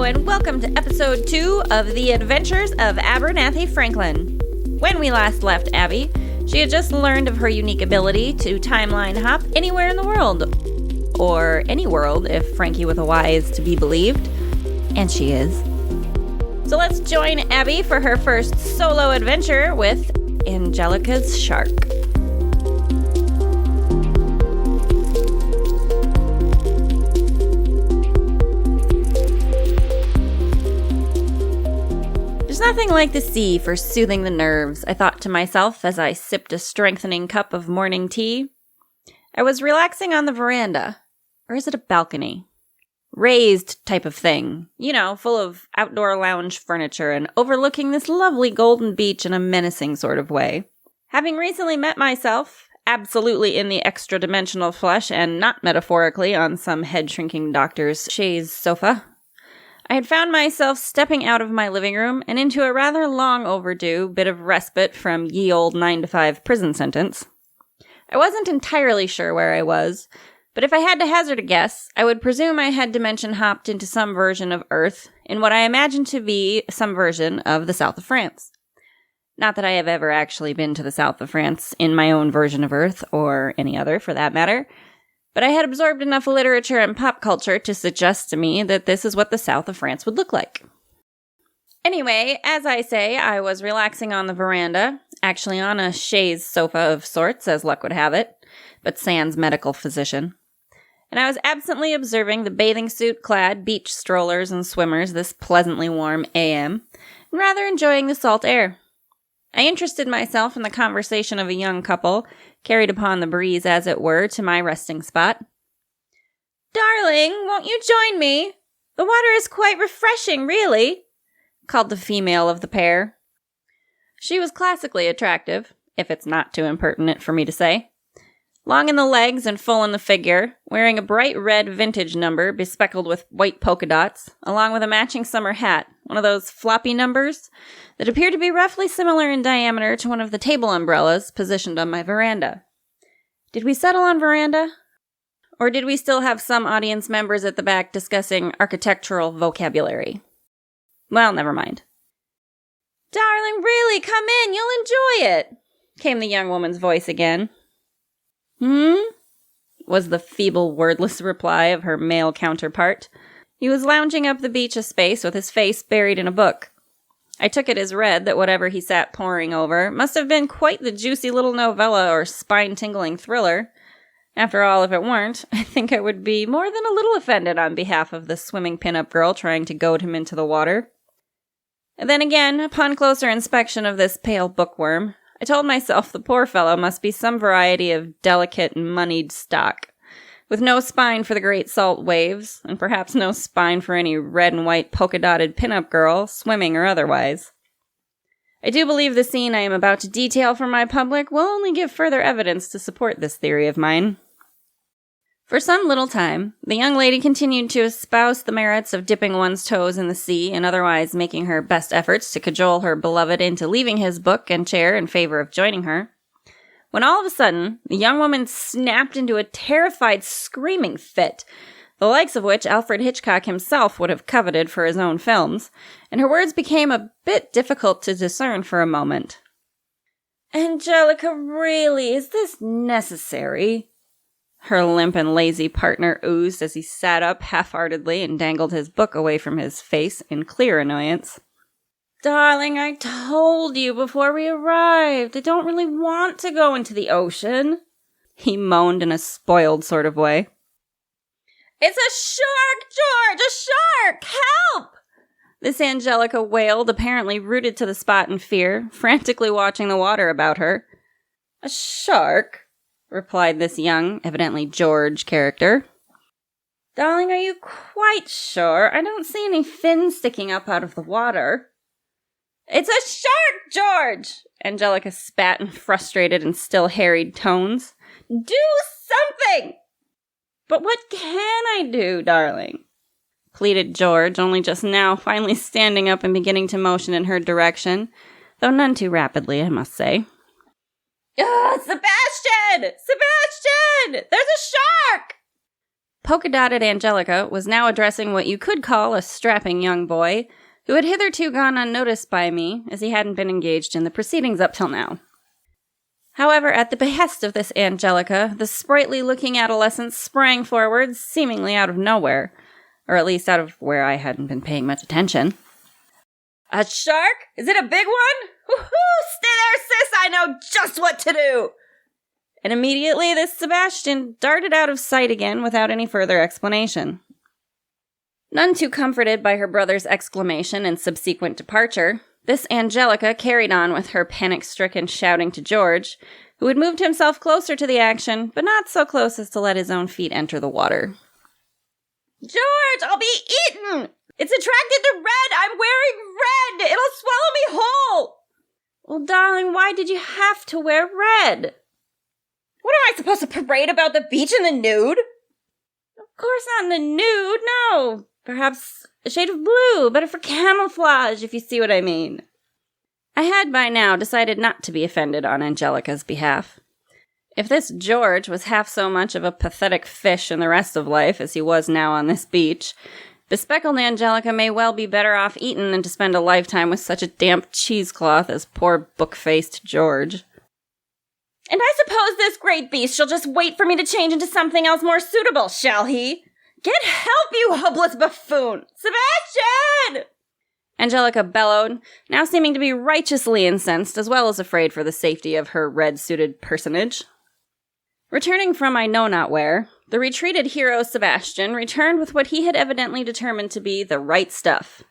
and welcome to episode 2 of The Adventures of Abernathy Franklin. When we last left Abby, she had just learned of her unique ability to timeline hop anywhere in the world. Or any world, if Frankie with a Y is to be believed. And she is. So let's join Abby for her first solo adventure with Angelica's shark. There's nothing like the sea for soothing the nerves, I thought to myself as I sipped a strengthening cup of morning tea. I was relaxing on the veranda. Or is it a balcony? Raised type of thing. You know, full of outdoor lounge furniture and overlooking this lovely golden beach in a menacing sort of way. Having recently met myself, absolutely in the extra-dimensional flesh and not metaphorically on some head-shrinking doctor's chaise sofa, I had found myself stepping out of my living room and into a rather long overdue bit of respite from ye old 9-to-5 prison sentence. I wasn't entirely sure where I was, but if I had to hazard a guess, I would presume I had dimension hopped into some version of Earth in what I imagine to be some version of the south of France. Not that I have ever actually been to the south of France in my own version of Earth, or any other for that matter, but I had absorbed enough literature and pop culture to suggest to me that this is what the south of France would look like. Anyway, as I say, I was relaxing on the veranda, actually on a chaise sofa of sorts, as luck would have it, but sans medical physician. And I was absently observing the bathing suit-clad beach strollers and swimmers this pleasantly warm AM, and rather enjoying the salt air. I interested myself in the conversation of a young couple, carried upon the breeze as it were, to my resting spot. "Darling, won't you join me? The water is quite refreshing, really," called the female of the pair. She was classically attractive, if it's not too impertinent for me to say. Long in the legs and full in the figure, wearing a bright red vintage number bespeckled with white polka dots, along with a matching summer hat, one of those floppy numbers that appear to be roughly similar in diameter to one of the table umbrellas positioned on my veranda. Did we settle on veranda? Or did we still have some audience members at the back discussing architectural vocabulary? Well, never mind. "Darling, really, come in, you'll enjoy it," came the young woman's voice again. Was the feeble, wordless reply of her male counterpart. He was lounging up the beach a space with his face buried in a book. I took it as read that whatever he sat poring over must have been quite the juicy little novella or spine-tingling thriller. After all, if it weren't, I think I would be more than a little offended on behalf of the swimming pin-up girl trying to goad him into the water. And then again, upon closer inspection of this pale bookworm, I told myself the poor fellow must be some variety of delicate and moneyed stock, with no spine for the great salt waves, and perhaps no spine for any red and white polka-dotted pin-up girl, swimming or otherwise. I do believe the scene I am about to detail for my public will only give further evidence to support this theory of mine. For some little time, the young lady continued to espouse the merits of dipping one's toes in the sea and otherwise making her best efforts to cajole her beloved into leaving his book and chair in favor of joining her, when all of a sudden, the young woman snapped into a terrified screaming fit, the likes of which Alfred Hitchcock himself would have coveted for his own films, and her words became a bit difficult to discern for a moment. "Angelica, really, is this necessary?" her limp and lazy partner oozed as he sat up half-heartedly and dangled his book away from his face in clear annoyance. "Darling, I told you before we arrived, I don't really want to go into the ocean," he moaned in a spoiled sort of way. "It's a shark, George! A shark! Help!" This Angelica wailed, apparently rooted to the spot in fear, frantically watching the water about her. "A shark?" replied this young, evidently George character. "Darling, are you quite sure? I don't see any fins sticking up out of the water." "It's a shark, George!" Angelica spat in frustrated and still harried tones. "Do something!" "But what can I do, darling?" pleaded George, only just now finally standing up and beginning to motion in her direction, though none too rapidly, I must say. "Sebastian! Sebastian! There's a shark!" Polka-dotted Angelica was now addressing what you could call a strapping young boy, who had hitherto gone unnoticed by me, as he hadn't been engaged in the proceedings up till now. However, at the behest of this Angelica, the sprightly-looking adolescent sprang forward, seemingly out of nowhere, or at least out of where I hadn't been paying much attention. "A shark? Is it a big one? Woohoo! Stay there, sis! I know just what to do!" And immediately this Sebastian darted out of sight again without any further explanation. None too comforted by her brother's exclamation and subsequent departure, this Angelica carried on with her panic-stricken shouting to George, who had moved himself closer to the action, but not so close as to let his own feet enter the water. "George, I'll be eaten! It's attracted to red! I'm wearing red! It'll swallow me whole!" "Well, darling, why did you have to wear red?" "What am I supposed to parade about the beach in the nude?" "Of course not in the nude, no. Perhaps a shade of blue, better for camouflage, if you see what I mean." I had by now decided not to be offended on Angelica's behalf. If this George was half so much of a pathetic fish in the rest of life as he was now on this beach, bespeckled Angelica may well be better off eaten than to spend a lifetime with such a damp cheesecloth as poor book-faced George. "And I suppose this great beast shall just wait for me to change into something else more suitable, shall he? Get help, you hopeless buffoon! Sebastian!" Angelica bellowed, now seeming to be righteously incensed as well as afraid for the safety of her red-suited personage. Returning from I know not where, the retreated hero Sebastian returned with what he had evidently determined to be the right stuff.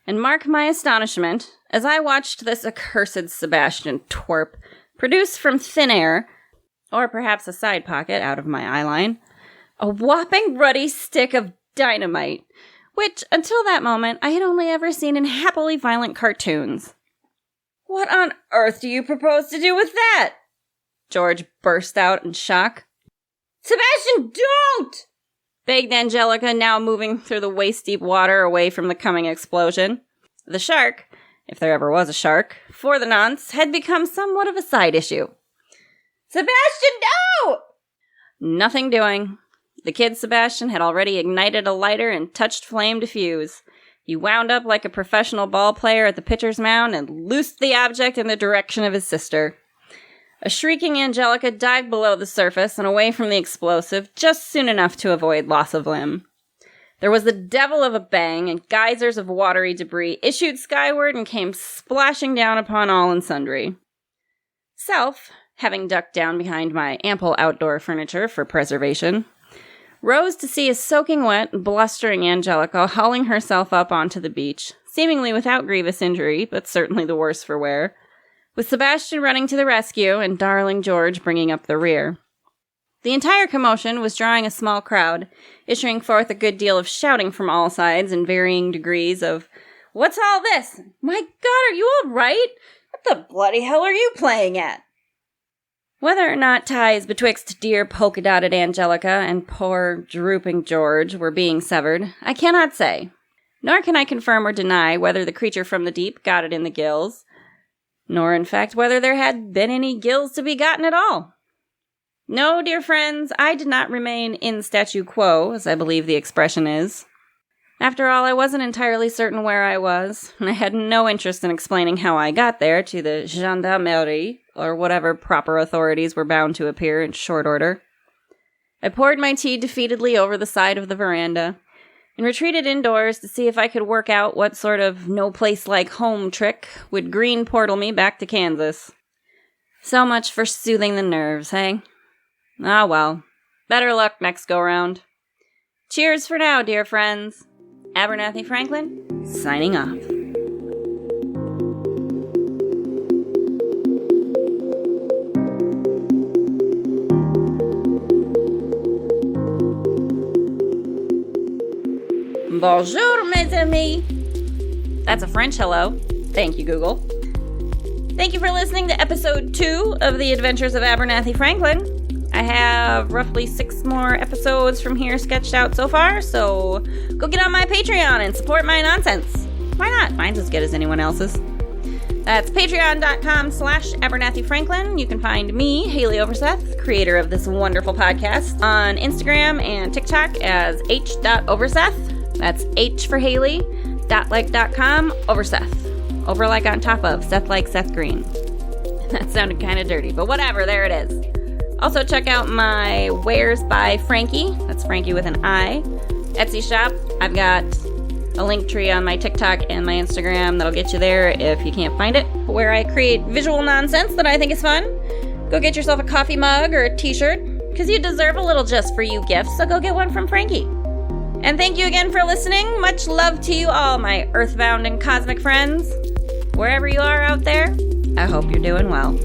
And mark my astonishment, as I watched this accursed Sebastian twerp produce from thin air, or perhaps a side pocket out of my eyeline, a whopping ruddy stick of dynamite, which, until that moment, I had only ever seen in happily violent cartoons. "What on earth do you propose to do with that?" George burst out in shock. "Sebastian, don't!" begged Angelica, now moving through the waist-deep water away from the coming explosion. The shark, if there ever was a shark, for the nonce, had become somewhat of a side issue. "Sebastian, no!" Nothing doing. The kid Sebastian had already ignited a lighter and touched flame to fuse. He wound up like a professional ball player at the pitcher's mound and loosed the object in the direction of his sister. A shrieking Angelica dived below the surface and away from the explosive just soon enough to avoid loss of limb. There was the devil of a bang, and geysers of watery debris issued skyward and came splashing down upon all and sundry. Self, having ducked down behind my ample outdoor furniture for preservation, rose to see a soaking wet, blustering Angelica hauling herself up onto the beach, seemingly without grievous injury, but certainly the worse for wear, with Sebastian running to the rescue and darling George bringing up the rear. The entire commotion was drawing a small crowd, issuing forth a good deal of shouting from all sides in varying degrees of, "What's all this? My God, are you all right? What the bloody hell are you playing at?" Whether or not ties betwixt dear polka-dotted Angelica and poor, drooping George were being severed, I cannot say. Nor can I confirm or deny whether the creature from the deep got it in the gills, nor, in fact, whether there had been any gills to be gotten at all. No, dear friends, I did not remain in statu quo, as I believe the expression is. After all, I wasn't entirely certain where I was, and I had no interest in explaining how I got there to the gendarmerie, or whatever proper authorities were bound to appear in short order. I poured my tea defeatedly over the side of the veranda, and retreated indoors to see if I could work out what sort of no-place-like-home trick would green portal me back to Kansas. So much for soothing the nerves, hey? Ah well, better luck next go-round. Cheers for now, dear friends. Abernathy Franklin, signing off. Bonjour, mes amis. That's a French hello. Thank you, Google. Thank you for listening to episode 2 of The Adventures of Abernathy Franklin. I have roughly 6 more episodes from here sketched out so far, so go get on my Patreon and support my nonsense. Why not? Mine's as good as anyone else's. That's patreon.com/AbernathyFranklin. You can find me, Haleigh Overseth, creator of this wonderful podcast, on Instagram and TikTok as h.overseth. That's H for Haleigh, .like.com, Overseth. Over like on top of, Seth like Seth Green. That sounded kind of dirty, but whatever, there it is. Also check out my WaresbyFranki, that's Frankie with an I, Etsy shop. I've got a link tree on my TikTok and my Instagram that'll get you there if you can't find it, where I create visual nonsense that I think is fun. Go get yourself a coffee mug or a t-shirt, because you deserve a little just for you gift, so go get one from Frankie. And thank you again for listening. Much love to you all, my earthbound and cosmic friends. Wherever you are out there, I hope you're doing well.